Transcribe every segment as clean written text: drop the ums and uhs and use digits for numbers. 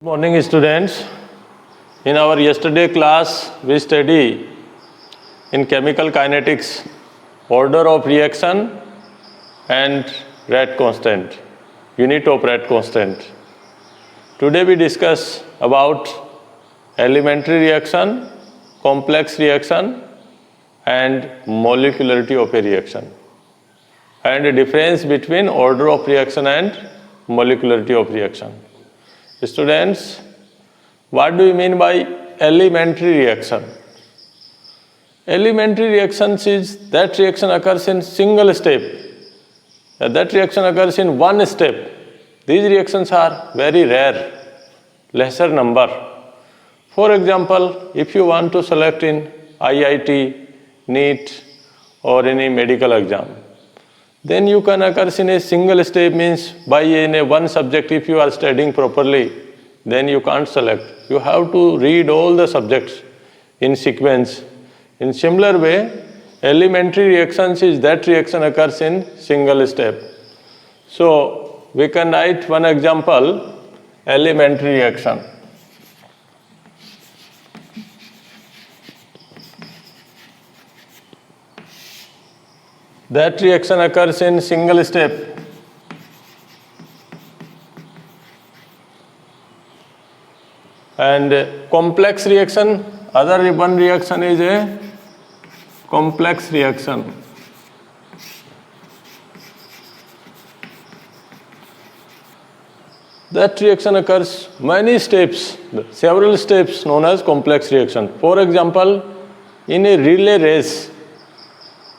Morning students. In our yesterday class we study in chemical kinetics order of reaction and rate constant, unit of rate constant. Today we discuss about elementary reaction, complex reaction and molecularity of a reaction, and the difference between order of reaction and molecularity of reaction. Students, what do you mean by elementary reaction? Elementary reactions is that reaction occurs in single step. That reaction occurs in one step. These reactions are very rare, lesser number. For example, if you want to select in IIT, NEET or any medical exam, then you can occur in a single step, means by in a one subject if you are studying properly, then you can't select. You have to read all the subjects in sequence. In similar way, elementary reactions is that reaction occurs in single step. So we can write one example, elementary reaction. That reaction occurs in single step. And complex reaction, other one reaction is a complex reaction. That reaction occurs many steps, several steps known as complex reaction. For example, in a relay race,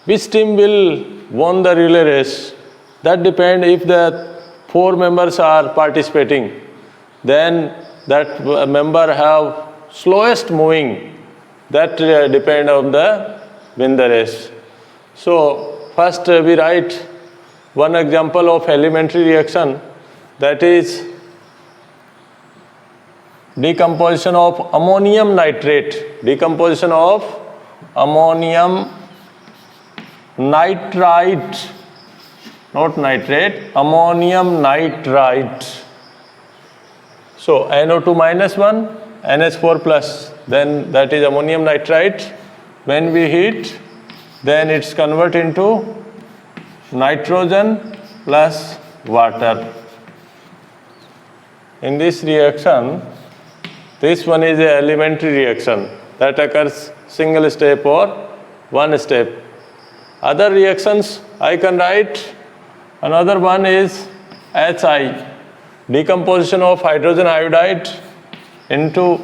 which team will win the relay race? That depends if the 4 members are participating. Then that member have slowest moving. That depend on the win the race. So first we write one example of elementary reaction, that is decomposition of ammonium nitrate. Decomposition of ammonium nitrite, not nitrate, ammonium nitrite. So NO2 minus 1, NH4 plus, then that is ammonium nitrite. When we heat, then it's converted into nitrogen plus water. In this reaction, this one is an elementary reaction that occurs single step or one step. Other reactions I can write, another one is HI, decomposition of hydrogen iodide into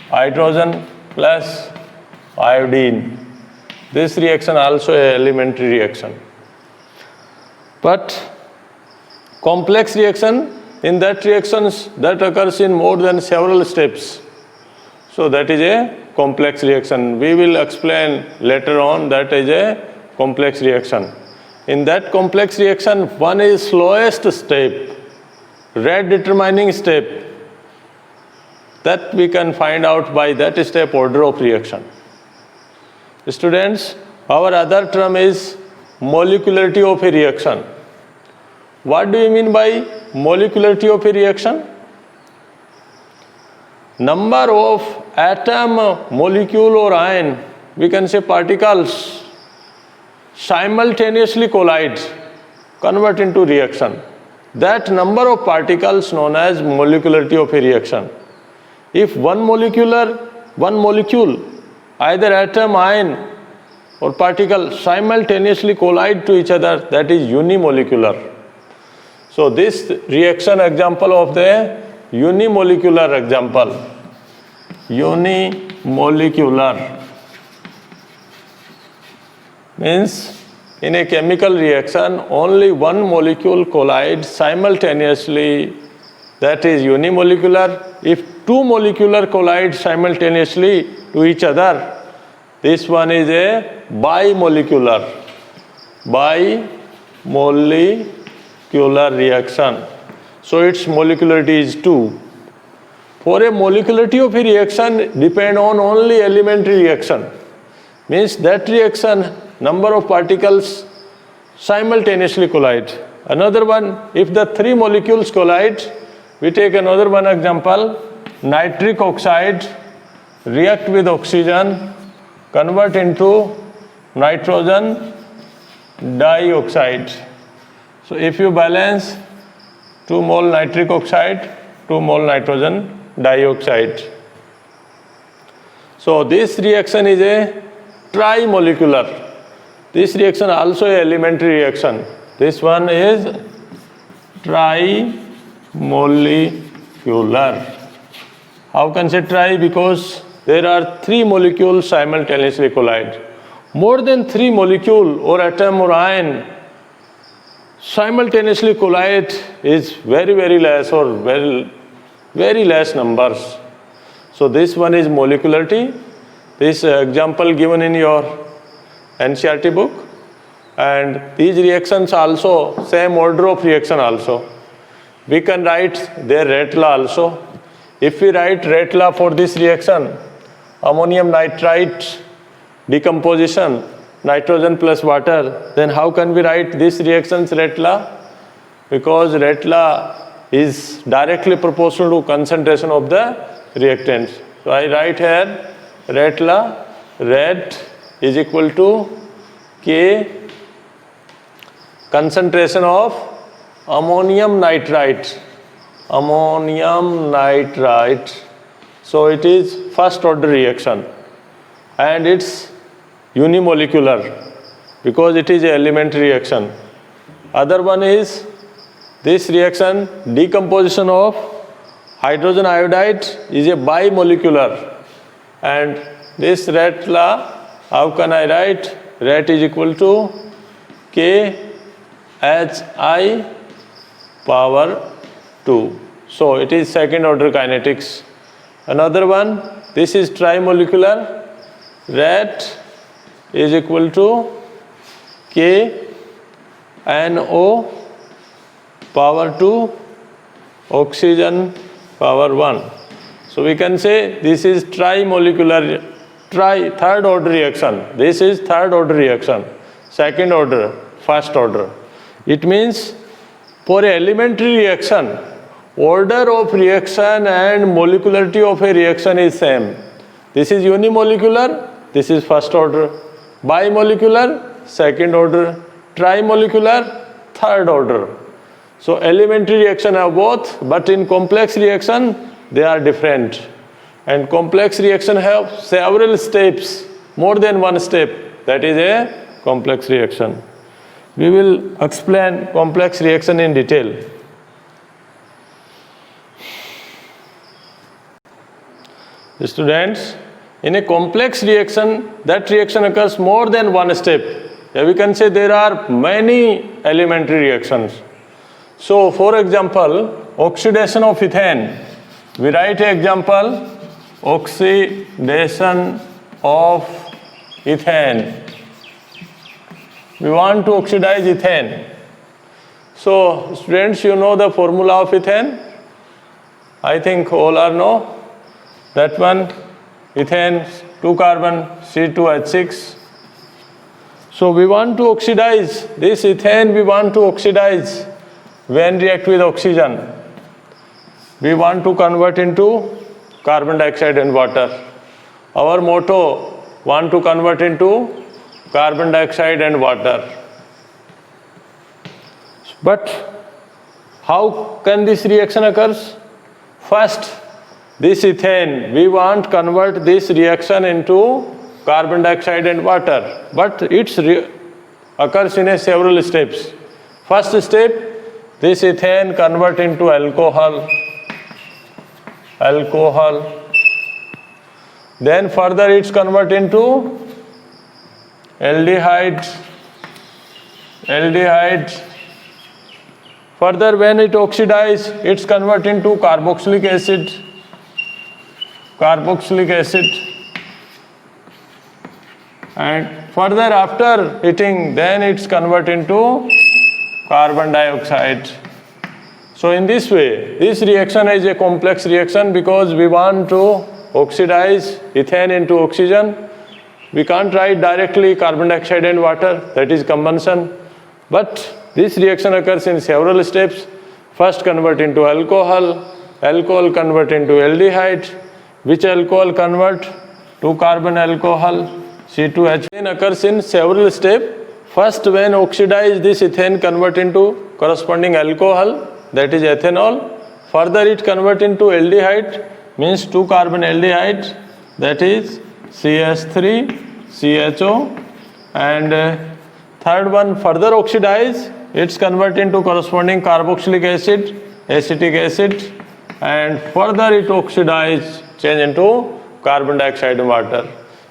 hydrogen plus iodine. This reaction also an elementary reaction. But complex reaction, in that reactions that occurs in more than several steps. So that is a complex reaction. We will explain later on that is a complex reaction. In that complex reaction, one is slowest step, rate determining step. That we can find out by that step order of reaction. Students, our other term is molecularity of a reaction. What do you mean by molecularity of a reaction? Number of atom, molecule or ion, we can say particles, simultaneously collide, convert into reaction. That number of particles known as molecularity of a reaction. If one molecule, either atom, ion or particle simultaneously collide to each other, that is unimolecular. So this reaction example of the unimolecular example. Unimolecular means in a chemical reaction only one molecule collides simultaneously, that is unimolecular. If two molecular collide simultaneously to each other, this one is a bimolecular. Bimolecular reaction. So its molecularity is 2. For a molecularity of a reaction depend on only elementary reaction. Means that reaction number of particles simultaneously collide. Another one, if the 3 molecules collide, we take another one example. Nitric oxide react with oxygen, convert into nitrogen dioxide. So if you balance 2 mole nitric oxide, 2 mole nitrogen dioxide. So this reaction is a trimolecular. This reaction also a elementary reaction. This one is trimolecular. How can say tri? Because there are 3 molecules simultaneously collide. More than 3 molecule or atom or ion simultaneously collide is very, very less or very, very less numbers. So this one is molecularity. This example given in your NCERT book. And these reactions also, same order of reaction also. We can write their rate law also. If we write rate law for this reaction, ammonium nitrite decomposition, nitrogen plus water, then how can we write this reaction's rate law? Because rate law is directly proportional to concentration of the reactants. So I write here rate law, rate is equal to K concentration of ammonium nitrite. Ammonium nitrite. So it is first order reaction and it's unimolecular because it is an elementary reaction. Other one is this reaction decomposition of hydrogen iodide is a bimolecular. And this rate law, how can I write? Rate is equal to K Hi power 2. So it is second order kinetics. Another one, this is trimolecular. Rate is equal to K NO power 2 oxygen power 1. So we can say this is trimolecular, third order reaction. This is third order reaction, second order, first order. It means for a elementary reaction, order of reaction and molecularity of a reaction is same. This is unimolecular, this is first order. Bimolecular, second order. Trimolecular, third order. So elementary reaction are both, but in complex reaction, they are different. And complex reaction have several steps, more than one step. That is a complex reaction. We will explain complex reaction in detail. Students, in a complex reaction, that reaction occurs more than one step. We can say there are many elementary reactions. So, for example, oxidation of ethane. We write an example, oxidation of ethane. We want to oxidize ethane. So, students, you know the formula of ethane? I think all are know. That one, ethane, 2 carbon, C2H6. So we want to oxidize this ethane, we want to oxidize when react with oxygen. We want to convert into carbon dioxide and water. Our motto, want to convert into carbon dioxide and water. But how can this reaction occurs? First, this ethane, we want to convert this reaction into carbon dioxide and water, but it occurs in several steps. First step, this ethane convert into alcohol. Then further it's convert into aldehyde. Further when it oxidize, it's convert into carboxylic acid. And further after heating, then it's convert into carbon dioxide. So in this way, this reaction is a complex reaction because we want to oxidize ethane into oxygen. We can't write directly carbon dioxide and water, that is convention. But this reaction occurs in several steps. First convert into alcohol, alcohol convert into aldehyde, which alcohol convert to carbon alcohol, C2H. Ethane occurs in several steps. First, when oxidized, this ethane convert into corresponding alcohol, that is ethanol. Further, it convert into aldehyde, means 2 carbon aldehyde, that is CH3, CHO, and third one further oxidize, it's convert into corresponding carboxylic acid, acetic acid, and further it oxidize, change into carbon dioxide and water.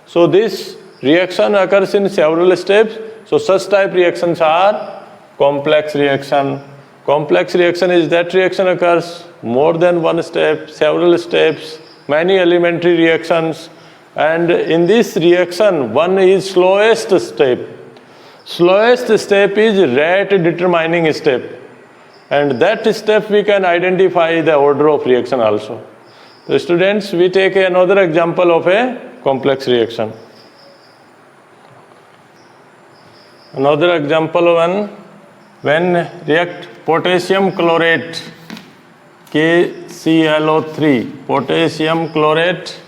So this reaction occurs in several steps. So such type reactions are complex reaction. Complex reaction is that reaction occurs more than one step, several steps, many elementary reactions, and in this reaction one is slowest step. Slowest step is rate determining step, and that step we can identify the order of reaction also. So students, we take another example of a complex reaction. Another example when react potassium chlorate KClO3, potassium chlorate,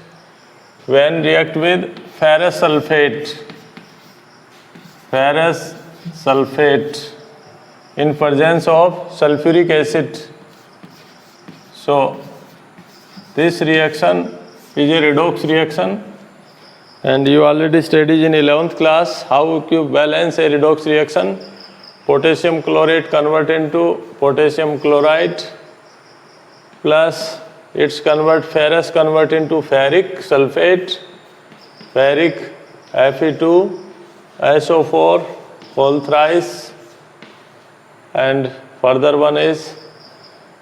when react with ferrous sulfate in presence of sulfuric acid. So this reaction is a redox reaction, and you already studied in 11th class how you balance a redox reaction. Potassium chlorate convert into potassium chloride, plus its ferrous convert into ferric sulfate, ferric Fe2SO4 whole thrice, and further one is,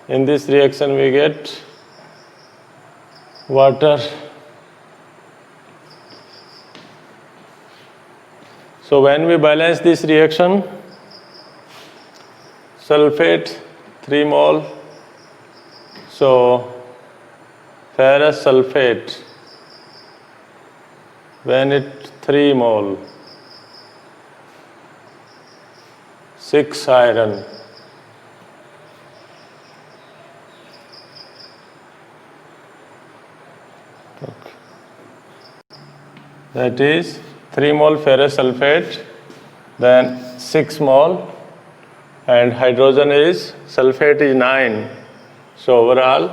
in this reaction we get water. So when we balance this reaction, sulfate 3 mole, so ferrous sulfate, when it 3 mole, 6 iron, that is 3 mole ferrous sulfate, then 6 mole, and hydrogen is, sulfate is 9, so overall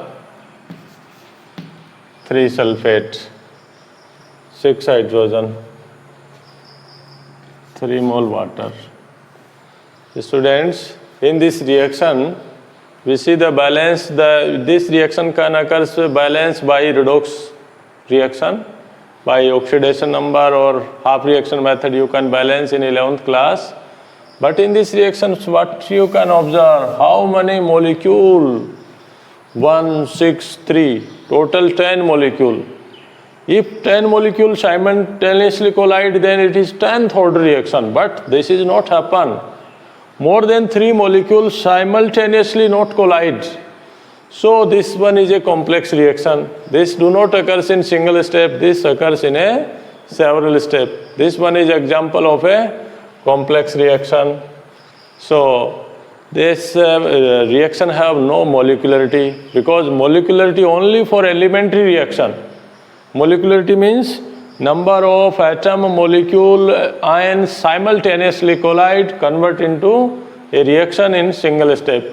3 sulfate, 6 hydrogen, 3 mole water. Students, in this reaction we see the balance, this reaction can occur balance by redox reaction, by oxidation number or half reaction method you can balance in 11th class. But in this reaction, what you can observe, how many molecule? 1, 6, 3, total 10 molecule. If 10 molecules simultaneously collide, then it is 10th order reaction, but this is not happen. More than 3 molecules simultaneously not collide. So this one is a complex reaction. This do not occur in single step, this occurs in a several step. This one is example of a complex reaction. So this reaction have no molecularity, because molecularity only for elementary reaction. Molecularity means number of atom, molecule, ions simultaneously collide, convert into a reaction in single step.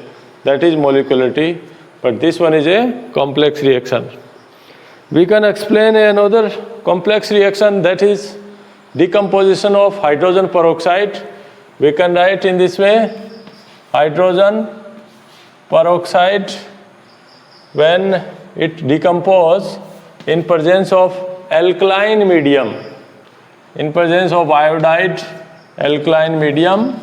That is molecularity, but this one is a complex reaction. We can explain another complex reaction, that is decomposition of hydrogen peroxide. We can write in this way, hydrogen peroxide, when it decomposes in presence of alkaline medium, in presence of iodide, alkaline medium,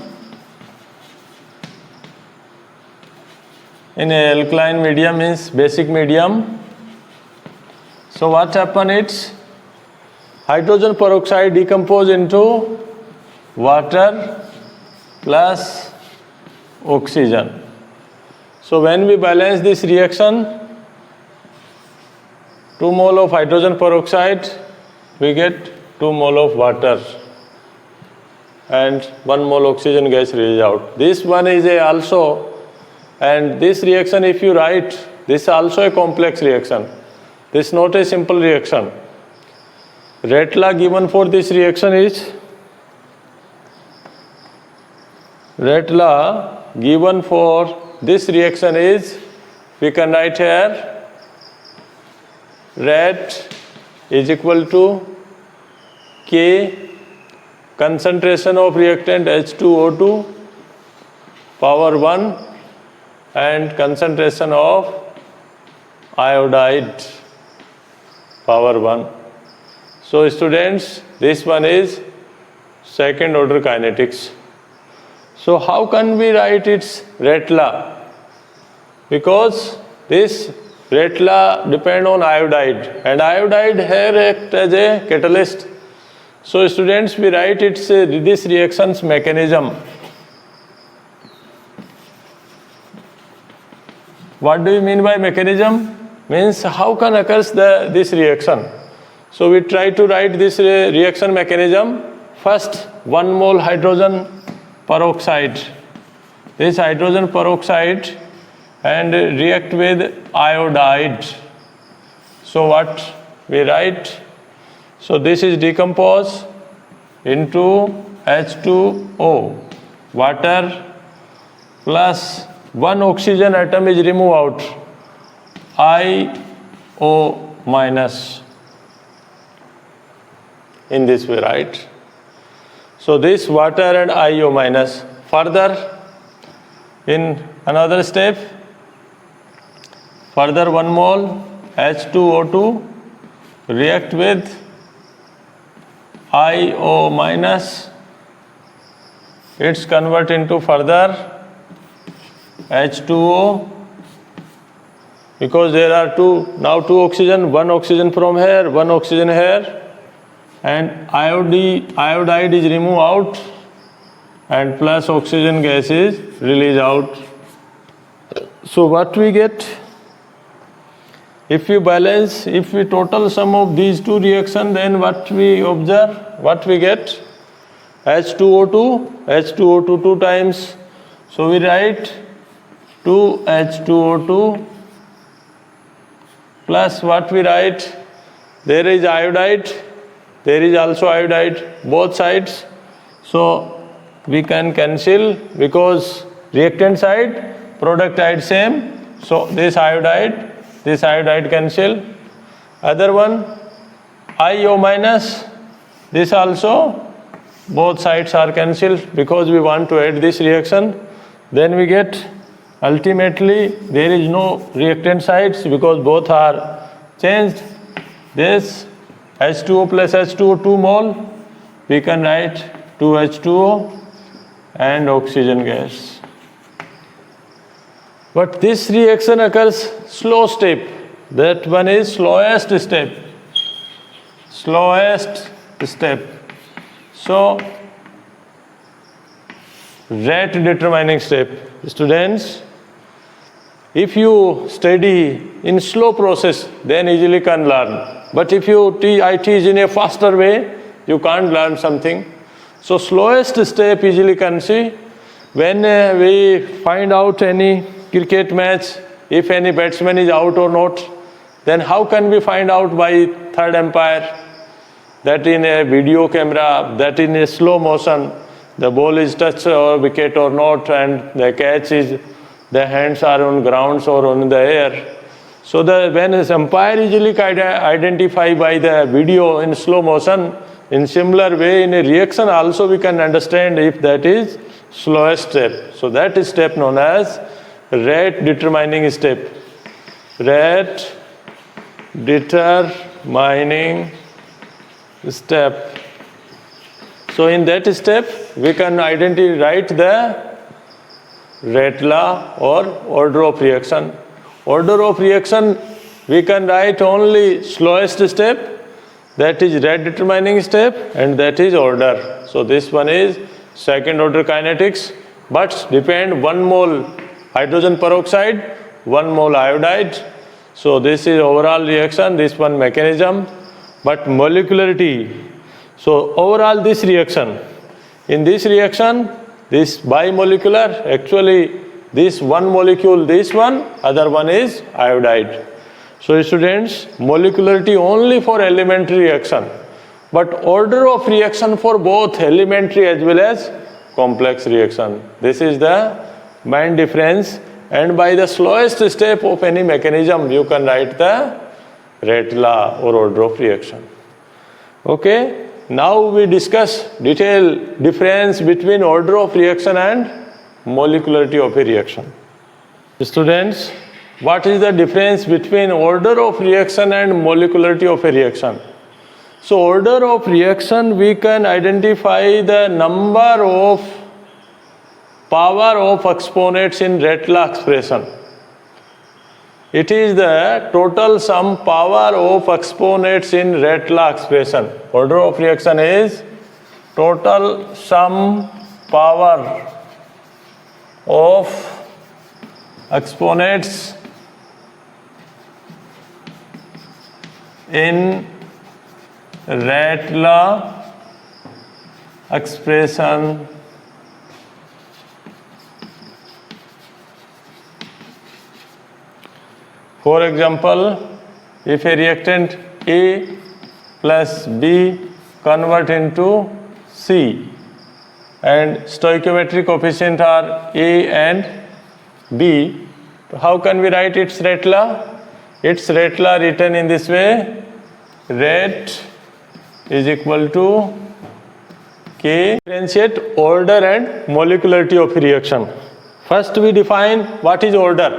in a alkaline medium means basic medium. So what happens is, hydrogen peroxide decompose into water plus oxygen. So when we balance this reaction, 2 mole of hydrogen peroxide, we get 2 mole of water and 1 mole oxygen gas released out. This one is a also, and this reaction if you write This is also a complex reaction. This is not a simple reaction. Rate law given for this reaction is, rate law given for this reaction is, we can write here, rate is equal to K concentration of reactant H2O2 power 1 and concentration of iodide power 1. So students, this one is second order kinetics. So how can we write its rate law? Because this rate law depend on iodide, and iodide here act as a catalyst. So students, we write its this reaction's mechanism. What do you mean by mechanism? Means how can occurs this reaction. So we try to write this reaction mechanism. First, 1 mole hydrogen peroxide. This hydrogen peroxide and react with iodide. So what we write? So this is decomposed into H2O, water plus 1 oxygen atom is removed out, IO minus. In this way, right? So this water and IO minus. Further, in another step, further 1 mole H2O2 react with IO minus, it's convert into further H2O, because there are now two oxygen, 1 oxygen from here, 1 oxygen here, and iodide is removed out and plus oxygen gas is released out. So what we get? If we balance, if we total sum of these two reactions, then what we observe, what we get? H2O2 2 times. So we write 2H2O2 plus what we write? There is iodide, there is also iodide, both sides. So we can cancel because reactant side, product side same. So this iodide cancel. Other one, IO minus, this also, both sides are cancelled because we want to add this reaction. Then we get, ultimately, there is no reactant sides because both are changed. This H2O plus H2O 2 mole, we can write 2H2O and oxygen gas. But this reaction occurs slow step. That one is slowest step. Slowest step. So, rate determining step. Students, if you study in slow process, then easily can learn. But if I teach in a faster way, you can't learn something. So slowest step easily can see. When we find out any cricket match, if any batsman is out or not, then how can we find out by third umpire that in a video camera, that in a slow motion, the ball is touched or wicket or not, and the catch is, the hands are on grounds or on the air. So when the umpire easily identify by the video in slow motion, in similar way in a reaction also we can understand if that is slowest step. So that is step known as rate determining step. Rate determining step. So in that step we can write the rate law or order of reaction. Order of reaction we can write only slowest step, that is rate determining step, and that is order. So this one is second order kinetics, but depend 1 mole hydrogen peroxide, 1 mole iodide. So this is overall reaction, this one mechanism, but molecularity. So overall this reaction, in this reaction, this bimolecular, actually This one molecule, this one, other one is iodide. So students, molecularity only for elementary reaction, but order of reaction for both elementary as well as complex reaction. This is the main difference, and by the slowest step of any mechanism you can write the rate law or order of reaction. Okay, now we discuss detailed difference between order of reaction and molecularity of a reaction. Students, what is the difference between order of reaction and molecularity of a reaction? So order of reaction, we can identify the number of power of exponents in rate law expression. It is the total sum power of exponents in rate law expression. Order of reaction is total sum power of exponents in rate law expression For example, if a reactant A plus B convert into C and stoichiometric coefficient are A and B, how can we write its rate law? Its rate law written in this way: rate is equal to K. Differentiate order and molecularity of reaction. First we define what is order.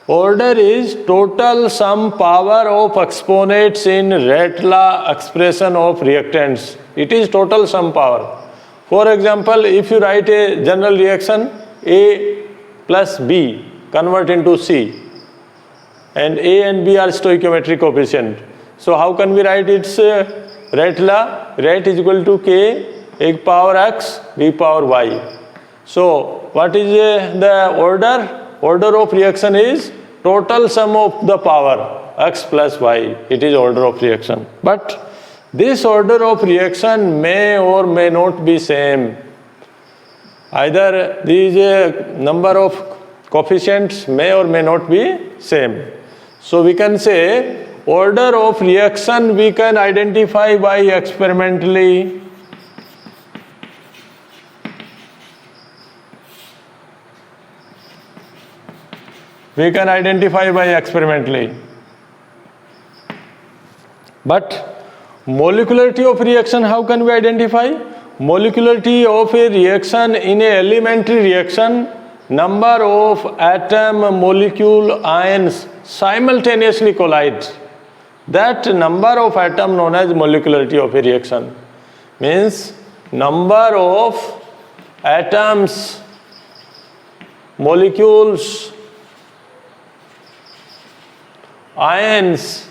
Order is total sum power of exponents in rate law expression of reactants. It is total sum power. For example, if you write a general reaction A plus B convert into C, and A and B are stoichiometric coefficient. So how can we write its rate law? Rate is equal to K A power X B power Y. So what is the order? Order of reaction is total sum of the power X plus Y. It is order of reaction. But this order of reaction may or may not be same. Either these number of coefficients may or may not be same. So we can say order of reaction we can identify by experimentally. We can identify by experimentally. But molecularity of reaction, how can we identify? Molecularity of a reaction in a elementary reaction, number of atom molecule ions simultaneously collide. That number of atom known as molecularity of a reaction. Means number of atoms, molecules, ions,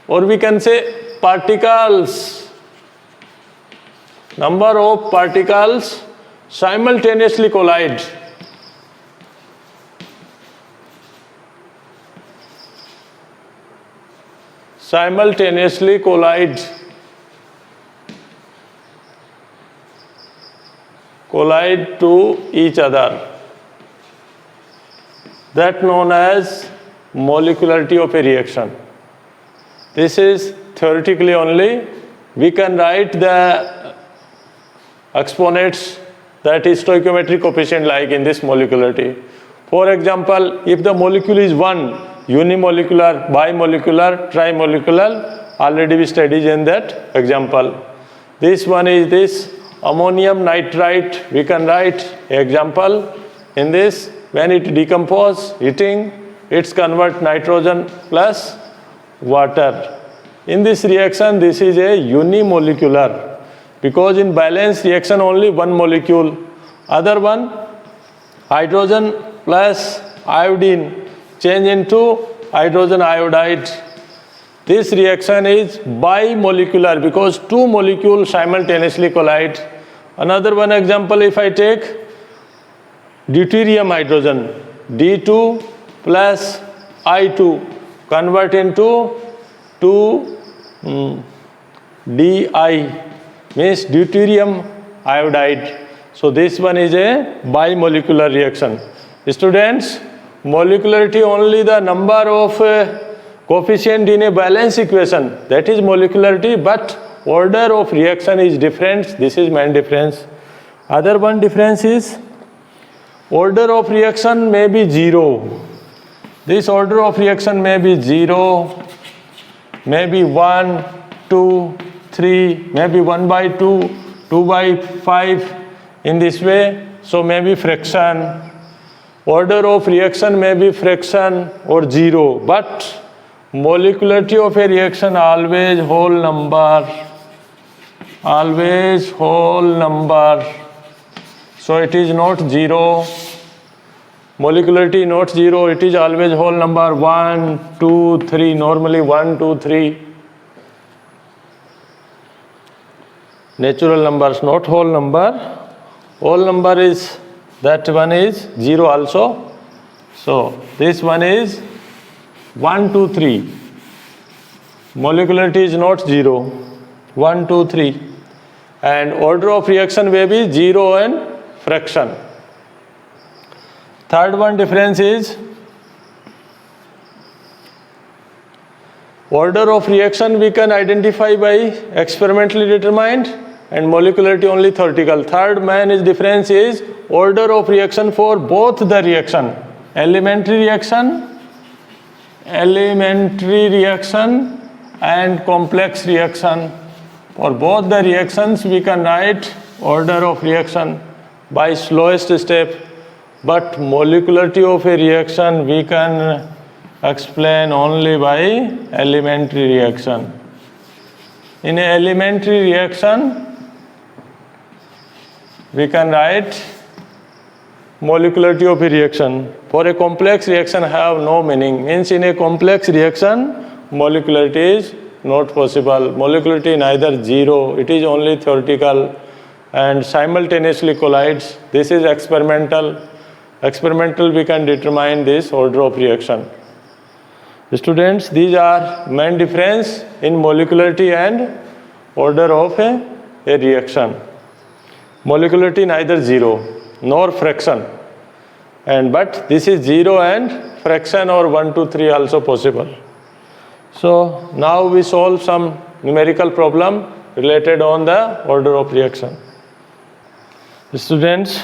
or we can say particles, number of particles simultaneously collide. Simultaneously collide. Collide to each other. That known as molecularity of a reaction. This is theoretically only. We can write the exponents, that is stoichiometric coefficient, like in this molecularity. For example, if the molecule is one, unimolecular, bimolecular, trimolecular, already we studied in that example. This one is this ammonium nitrite. We can write example in this. When it decomposes, heating, it's convert nitrogen plus water. In this reaction, this is a unimolecular, because in balanced reaction only one molecule. Other one, hydrogen plus iodine change into hydrogen iodide. This reaction is bimolecular because two molecules simultaneously collide. Another one example, if I take deuterium hydrogen, D2 plus I2 convert into 2 Di, means deuterium iodide. So this one is a bimolecular reaction. Students, molecularity only the number of coefficient in a balance equation, that is molecularity, but order of reaction is different. This is main difference. Other one difference is order of reaction may be 0. This order of reaction may be 0, maybe 1, 2, 3, maybe 1 by 2, 2 by 5 in this way. So maybe fraction. Order of reaction may be fraction or 0, but molecularity of a reaction always whole number. Always whole number. So it is not 0. Molecularity not 0, it is always whole number 1, 2, 3, normally 1, 2, 3. Natural numbers, not whole number. Whole number is, that one is 0 also. So this one is 1, 2, 3. Molecularity is not 0. 1, 2, 3. And order of reaction may be 0 and fraction. Third one difference is order of reaction we can identify by experimentally determined and molecularity only theoretical. Third main difference is order of reaction for both the reaction, elementary reaction and complex reaction. For both the reactions we can write order of reaction by slowest step, but molecularity of a reaction we can explain only by elementary reaction. In an elementary reaction we can write molecularity of a reaction. For a complex reaction have no meaning. Means in a complex reaction molecularity is not possible. Molecularity neither 0, it is only theoretical and simultaneously collides. This is experimental. Experimental we can determine this order of reaction. Students, these are main difference in molecularity and order of a reaction. Molecularity neither 0 nor fraction, but this is 0 and fraction or 1, 2, 3 also possible. So now we solve some numerical problem related on the order of reaction. Students,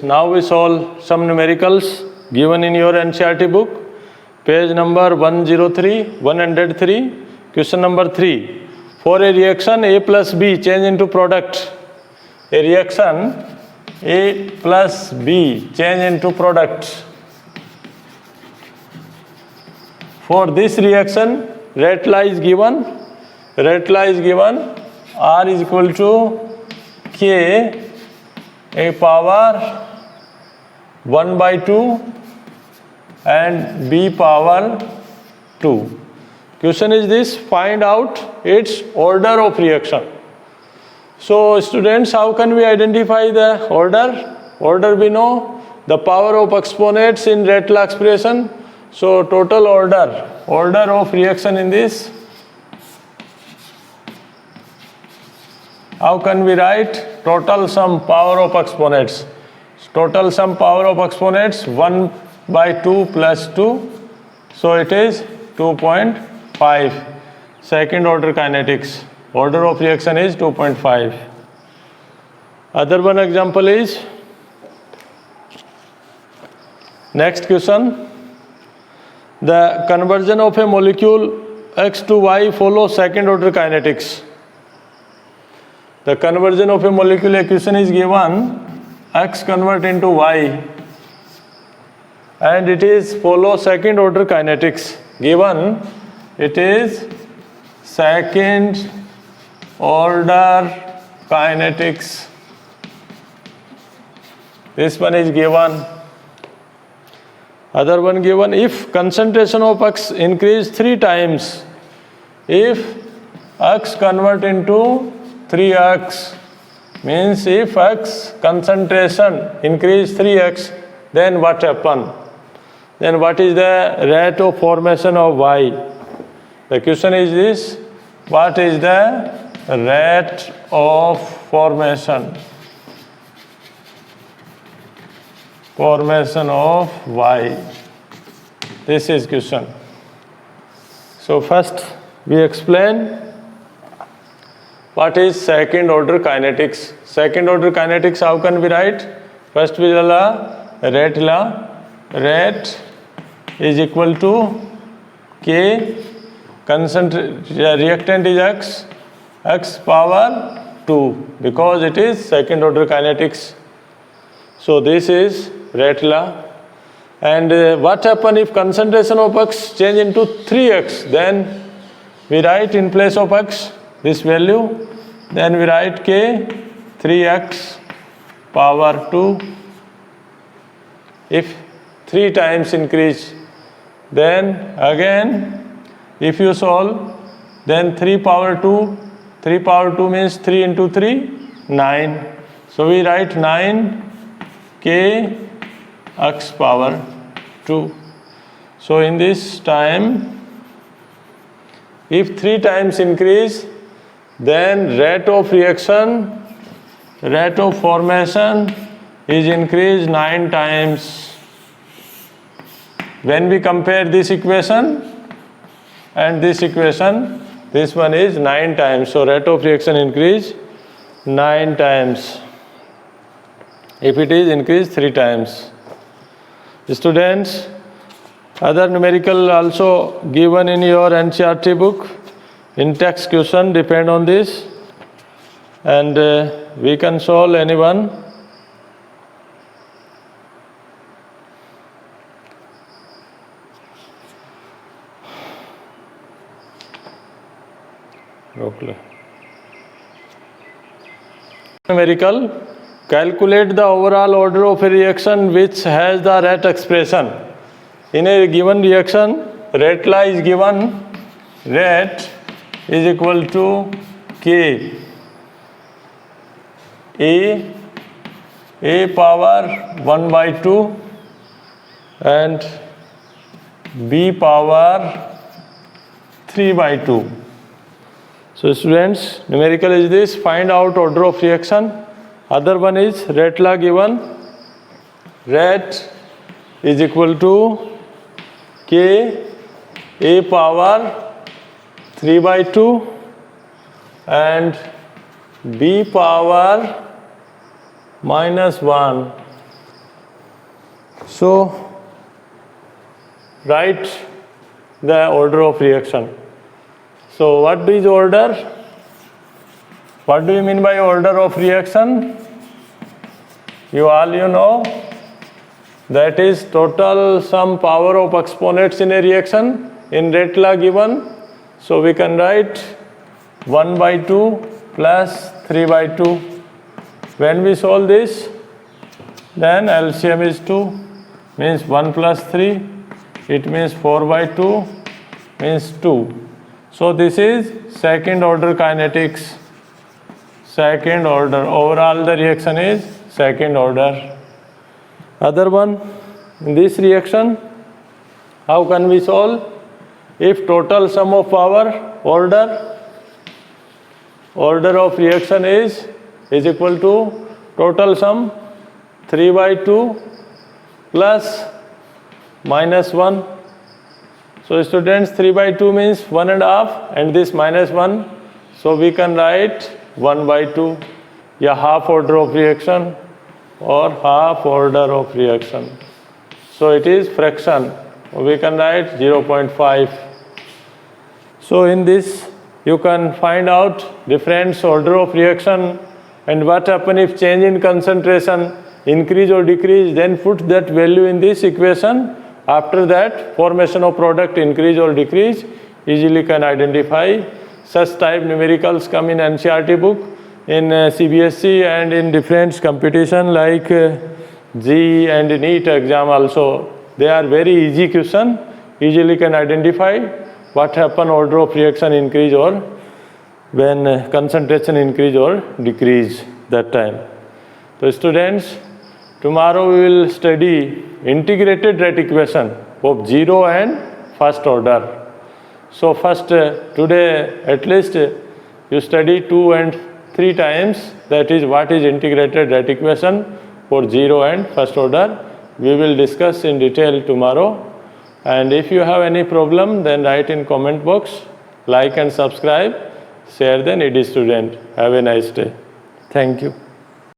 now we solve some numericals given in your NCERT book, page number 103. Question number 3. For a reaction A plus B change into product. A reaction A plus B change into product. For this reaction, rate law is given. Rate law is given. R is equal to K a power 1 by 2 and B power 2. Question is this: find out its order of reaction. So students, how can we identify the order? Order we know, the power of exponents in rate law expression. So total order of reaction in this. How can we write? Total sum power of exponents. Total sum power of exponents 1 by 2 plus 2. So it is 2.5. Second order kinetics. Order of reaction is 2.5. Other one example is, next question. The conversion of a molecule X to Y follows second order kinetics. The conversion of a molecule equation is given, X convert into Y, and it is follow second order kinetics. Given it is second order kinetics. This one is given. Other one given, if concentration of X increase 3 times, if X convert into 3x, means if X concentration increase 3x, then what happen? Then what is the rate of formation of Y? The question is this: what is the rate of formation? formation of Y. This is question. So first we explain what is second order kinetics. Second order kinetics, how can we write? First we will rate law. Rate is equal to K, reactant is x power 2, because it is second order kinetics. So this is rate law. And what happen if concentration of x change into 3x? Then we write in place of x this value. Then we write K 3x power 2. If 3 times increase, then again if you solve, then 3 power 2. 3 power 2 means 3 into 3, 9. So we write 9 K x power 2. So in this time, if 3 times increase, then rate of reaction, rate of formation is increased 9 times. When we compare this equation and this equation, this one is 9 times. So rate of reaction increase 9 times. If it is increased 3 times. Students, other numerical also given in your NCERT book. In text question depend on this. And we can solve anyone. Numerical, calculate the overall order of a reaction which has the rate expression. In a given reaction, rate law is given, rate is equal to K A power 1 by 2 and B power 3 by 2. So students, numerical is this, find out order of reaction. Other one is rate law given, rate is equal to K A power 3 by 2 and B power minus 1. So write the order of reaction. So what is order? What do you mean by order of reaction? You know that is total sum power of exponents in a reaction in rate law given. So we can write 1 by 2 plus 3 by 2. When we solve this, then LCM is 2, means 1 plus 3, it means 4 by 2, means 2. So this is second order kinetics. Second order, overall the reaction is second order. Other one, in this reaction, how can we solve? If total sum of power, order of reaction is equal to total sum 3 by 2 plus minus 1. So students, 3 by 2 means 1.5 and this minus 1. So we can write 1 by 2, या half order of reaction or half order of reaction. So it is fraction. We can write 0.5. So in this, you can find out different order of reaction and what happen if change in concentration, increase or decrease, then put that value in this equation. After that, formation of product increase or decrease, easily can identify. Such type numericals come in NCERT book, in CBSE and in different competition like JEE and NEET exam also. They are very easy question, easily can identify what happen order of reaction increase or when concentration increase or decrease that time. So students, tomorrow we will study integrated rate equation of zero and first order. So first today at least you study 2 and 3 times, that is what is integrated rate equation for zero and first order. we will discuss in detail tomorrow. And if you have any problem, then write in comment box, like and subscribe, share the needy student. Have a nice day. Thank you.